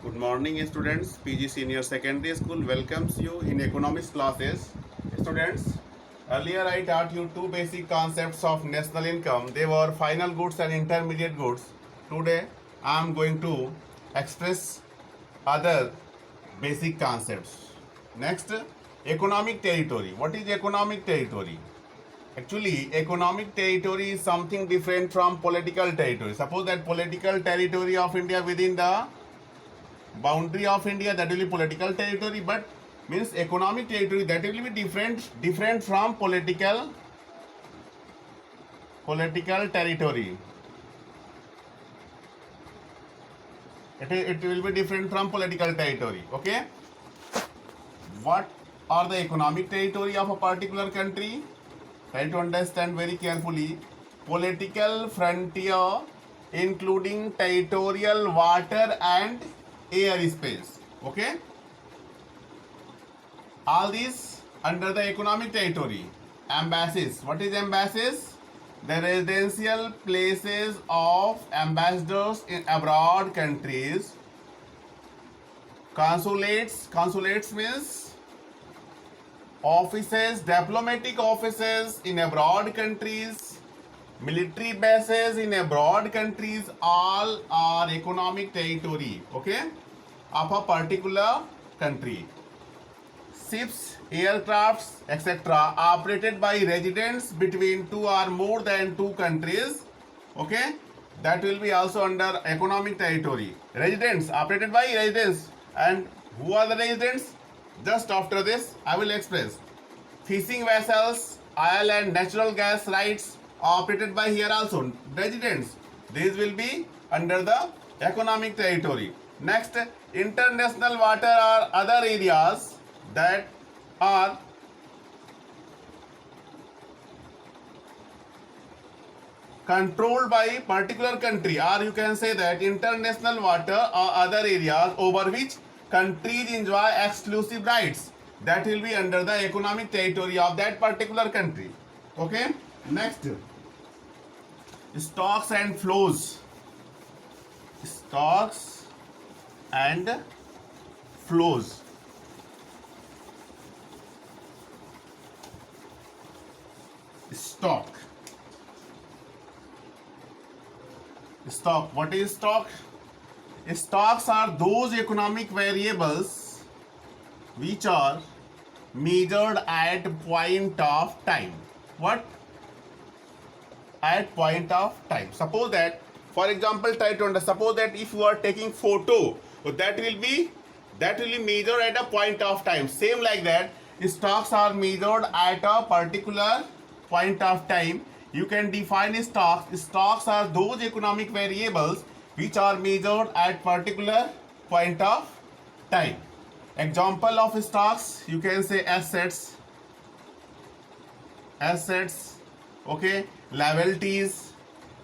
Good morning, students. PG Senior Secondary School welcomes you in economics classes. Students, earlier I taught you two basic concepts of national income. They were final goods and intermediate goods. Today, I am going to express other basic concepts. Next, economic territory. What is economic territory? Actually, economic territory is something different from political territory. Suppose that political territory of India within the boundary of India, that will be political territory, but means economic territory, that will be different from political territory. It will be different from political territory. Okay. What are the economic territory of a particular country? Try to understand very carefully. Political frontier including territorial water and air space. Okay. All these under the economic territory. Embassies. What is embassies? The residential places of ambassadors in abroad countries. Consulates means offices, diplomatic offices in abroad countries, military bases in abroad countries, all are economic territory, okay, of a particular country. Ships, aircrafts, etc. operated by residents between two or more than two countries, okay, that will be also under economic territory. Residents, operated by residents. And who are the residents? Just after this, I will express. Fishing vessels, oil and natural gas rights operated by here also residents. These will be under the economic territory. Next, international water or other areas that are controlled by particular country, or you can say that international water or other areas over which countries enjoy exclusive rights, that will be under the economic territory of that particular country. Okay. Next, stocks and flows. Stocks and flows. Stock. What is stock? Stocks are those economic variables which are measured at point of time. What? At point of time. Suppose that, for example, try to understand. Suppose that if you are taking photo, so that will be measured at a point of time. Same like that, stocks are measured at a particular point of time. You can define stocks. Stocks are those economic variables which are measured at particular point of time. Example of stocks, you can say assets, okay, liabilities,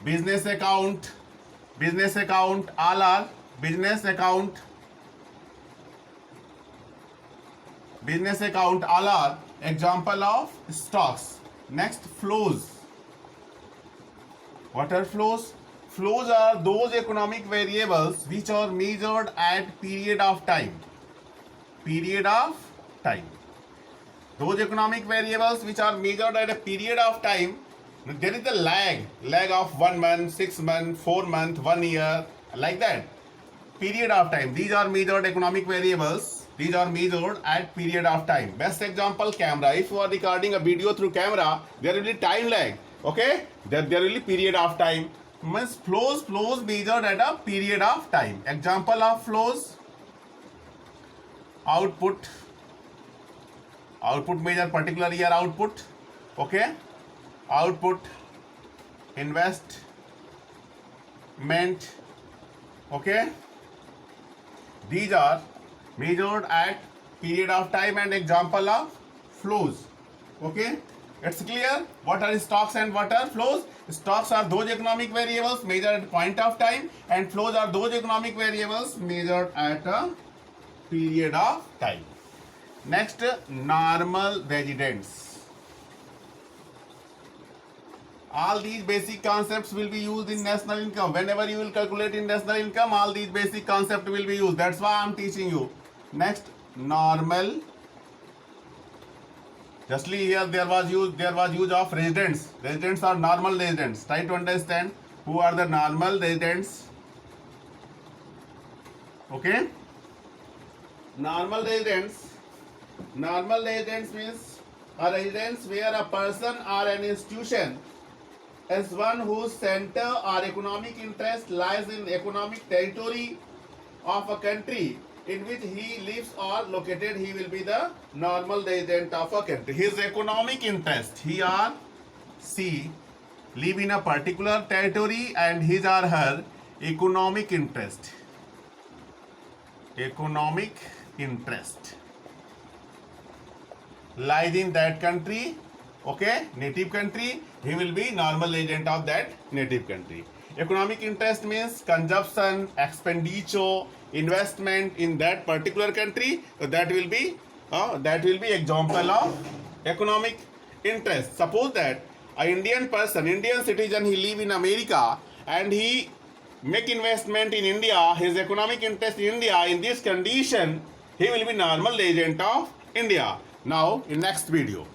business account, all are business account, all are example of stocks. Next, flows. What are flows? Flows are those economic variables which are measured at period of time. Those economic variables which are measured at a period of time, there is a lag of 1 month, 6 months, 4 months, 1 year, like that. Period of time. These are measured economic variables. These are measured at period of time. Best example, camera. If you are recording a video through camera, there will be time lag. Okay? There will be period of time. Means flows measured at a period of time. Example of flows: output measure particular year output, okay, output, investment, okay, these are measured at period of time and example of flows. Okay, it's clear what are stocks and what are flows. Stocks are those economic variables measured at point of time, and flows are those economic variables measured at a period of time. Next, normal residents. All these basic concepts will be used in national income. Whenever you will calculate in national income, all these basic concepts will be used. That's why I'm teaching you. Next, normal. Justly here there was use of residents. Residents are normal residents. Try to understand who are the normal residents. Okay. Normal residents. Normal residents means a residence where a person or an institution is one whose center or economic interest lies in economic territory of a country in which he lives or located. He will be the normal resident of a country. His economic interest, he or she live in a particular territory and his or her economic interest lies in that country. Okay, native country. He will be normal resident of that native country. Economic interest means consumption, expenditure, investment in that particular country. So that will be example of economic interest. Suppose that a Indian person, Indian citizen, he live in America and he make investment in India. His economic interest in India. In this condition, he will be normal resident of India. Now in next video.